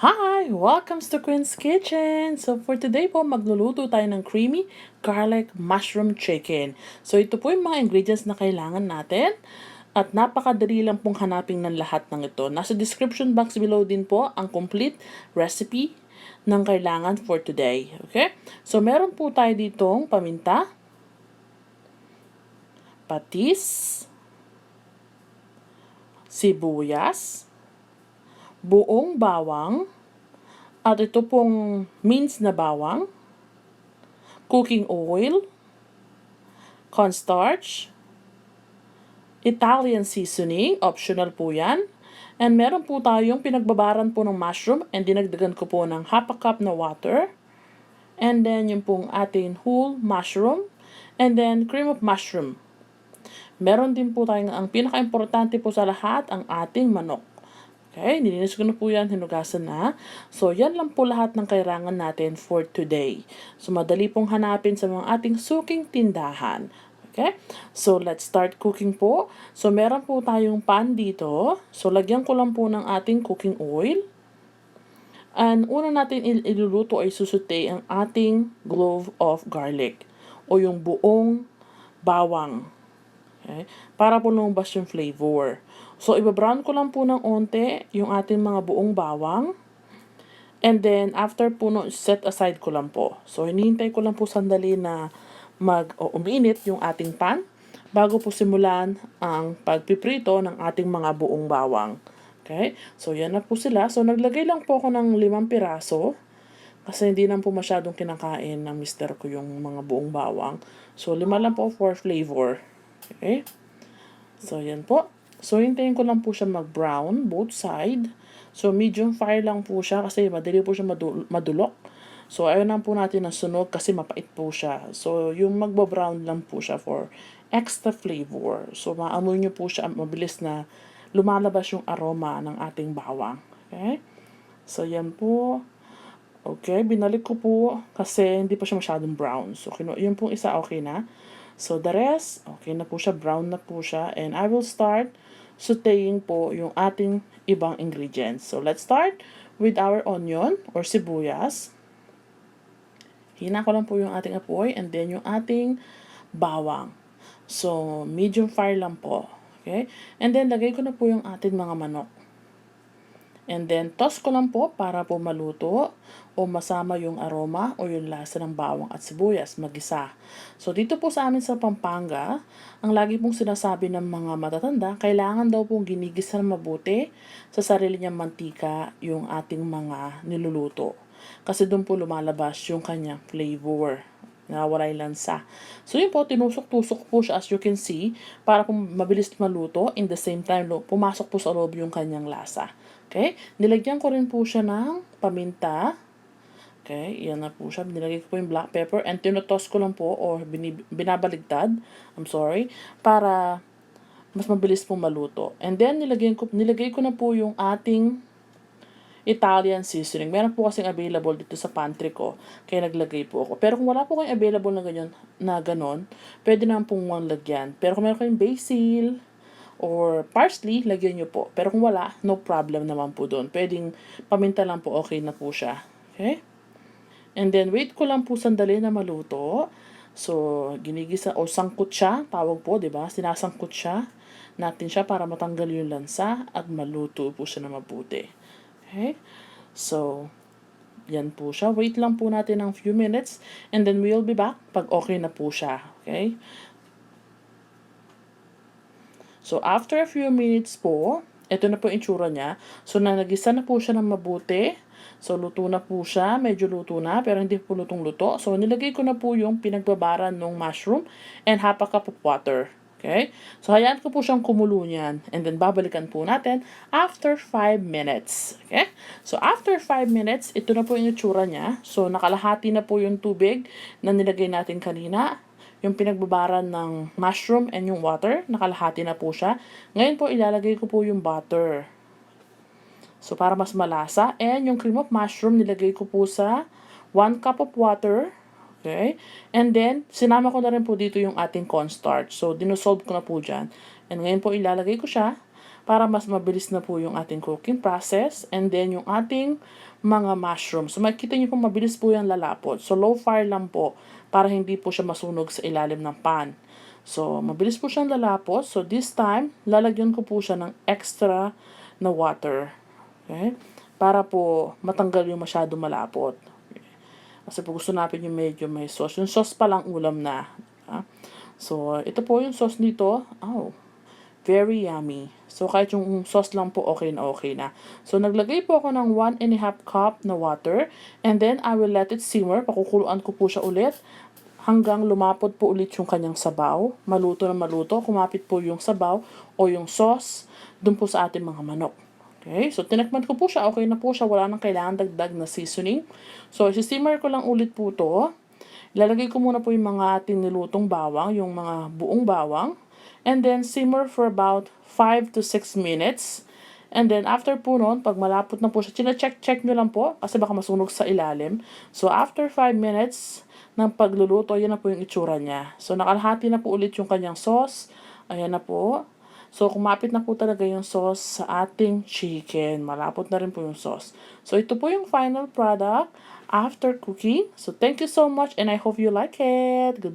Hi! Welcome to Queen's Kitchen! So for today po, magluluto tayo ng creamy garlic mushroom chicken. So ito po yung mga ingredients na kailangan natin. At napakadali lang pong hanapin ng lahat ng ito. Nasa description box below din po ang complete recipe ng kailangan for today. Okay? So meron po tayo ditong paminta, patis, sibuyas, buong bawang, at ito pong minced na bawang, cooking oil, cornstarch, Italian seasoning, optional po yan. And meron po tayong pinagbabaran po ng mushroom and dinagdagan ko po ng half a cup na water. And then yung pong ating whole mushroom. And then cream of mushroom. Meron din po tayong ang pinaka-importante po sa lahat, ang ating manok. Okay, nilinis ko na po yan, hinugasan na. So, yan lang po lahat ng kailangan natin for today. So, madali pong hanapin sa mga ating suking tindahan. Okay, so let's start cooking po. So, meron po tayong pan dito. So, lagyan ko lang po ng ating cooking oil. And una natin iluluto ay susute ang ating clove of garlic o yung buong bawang. Okay? Para po lumabas yung flavor. So, ibabrown ko lang po ng onte yung ating mga buong bawang. And then, after po no, set aside ko lang po. So, hinihintay ko lang po sandali na umiinit yung ating pan bago po simulan ang pagpiprito ng ating mga buong bawang. Okay? So, yan na po sila. So, naglagay lang po ako ng 5 piraso. Kasi hindi na po masyadong kinakain ng mister ko yung mga buong bawang. So, 5 lang po for flavor. Okay? So, yan po. So, hintayin ko lang po siya mag-brown, both side. So, medium fire lang po siya kasi madali po siya madulok. So, ayaw lang po natin ng sunog kasi mapait po siya. So, yung magba-brown lang po siya for extra flavor. So, maamoy nyo po siya, mabilis na lumalabas yung aroma ng ating bawang. Okay? So, yan po. Okay, binalik ko po kasi hindi pa siya masyadong brown. So, yun pong isa okay na. So, the rest, okay na po siya, brown na po siya. And I will start sauteing po yung ating ibang ingredients. So, let's start with our onion or sibuyas. Hina ko lang po yung ating apoy and then yung ating bawang. So, medium fire lang po. Okay? And then, lagay ko na po yung ating mga manok. And then, toss ko lang po para po maluto o masama yung aroma o yung lasa ng bawang at sibuyas, magisa. So, dito po sa amin sa Pampanga, ang lagi pong sinasabi ng mga matatanda, kailangan daw pong ginigisa na mabuti sa sarili niyang mantika yung ating mga niluluto. Kasi doon po lumalabas yung kanyang flavor. Nawala yung lansa. So, yun po, tinusok-tusok po siya as you can see para po mabilis maluto. In the same time, pumasok po sa loob yung kanyang lasa. Okay? Nilagyan ko rin po siya ng paminta. Okay? Yan na po siya. Nilagay ko po yung black pepper and tinutos ko lang po or binabaligtad. I'm sorry. Para mas mabilis po maluto. And then, nilagay ko na po yung ating Italian seasoning. Meron po kasing available dito sa pantry ko. Kaya naglagay po ako. Pero kung wala po kayong available na ganon, pwede naman pong lagyan. Pero kung meron kayong basil or parsley, lagyan nyo po. Pero kung wala, no problem naman po doon. Pwedeng paminta lang po, okay na po siya. Okay? And then, wait ko lang po sandali na maluto. So, ginigisa o sangkot siya, tawag po, di ba? Sinasangkot siya natin siya para matanggal yung lansa at maluto po siya na mabuti. Okay? So, yan po siya. Wait lang po natin ng few minutes and then we'll be back pag okay na po siya. Okay? So, after a few minutes po, ito na po yung itsura niya. So, nagisa na po siya ng mabuti. So, luto na po siya. Medyo luto na, pero hindi po lutong-luto. So, nilagay ko na po yung pinagbabaran ng mushroom and half a cup of water. Okay? So, hayaan ko po siyang kumulo niyan. And then, babalikan po natin after 5 minutes. Okay? So, after 5 minutes, ito na po yung itsura niya. So, nakalahati na po yung tubig na nilagay natin kanina. Yung pinagbabaran ng mushroom and yung water, nakalahati na po siya. Ngayon po, ilalagay ko po yung butter. So, para mas malasa. And yung cream of mushroom, nilagay ko po sa 1 cup of water. Okay? And then, sinama ko na rin po dito yung ating cornstarch. So, dinosolve ko na po dyan. And ngayon po, ilalagay ko siya para mas mabilis na po yung ating cooking process. And then yung ating mga mushroom. So makikita niyo po mabilis po yung lalapot. So low fire lang po para hindi po siya masunog sa ilalim ng pan. So mabilis po siyang lalapot. So this time, lalagyan ko po siya ng extra na water. Okay? Para po matanggal yung masyado malapot. Kasi po gusto natin yung medyo may sauce. Yung sauce pa lang ulam na. So, ito po yung sauce dito. Oh, very yummy. So, kahit yung sauce lang po, okay na okay na. So, naglagay po ako ng 1.5 cup na water. And then, I will let it simmer. Pakukuluan ko po siya ulit hanggang lumapot po ulit yung kanyang sabaw. Maluto na maluto. Kumapit po yung sabaw o yung sauce dun po sa ating mga manok. Okay, so tinakman ko po siya, okay na po siya, wala nang kailangan dagdag na seasoning. So, simmer ko lang ulit po to. Ilalagay ko muna po yung mga ating nilutong bawang, yung mga buong bawang. And then, simmer for about 5 to 6 minutes. And then, after po nun, pag malapot na po siya, chine-check nyo lang po, kasi baka masunog sa ilalim. So, after 5 minutes ng pagluluto, yan na po yung itsura niya. So, nakalahati na po ulit yung kanyang sauce. Ayan na po. So, kumapit na po talaga yung sauce sa ating chicken. Malapot na rin po yung sauce. So, ito po yung final product after cooking. So, thank you so much and I hope you like it. Goodbye.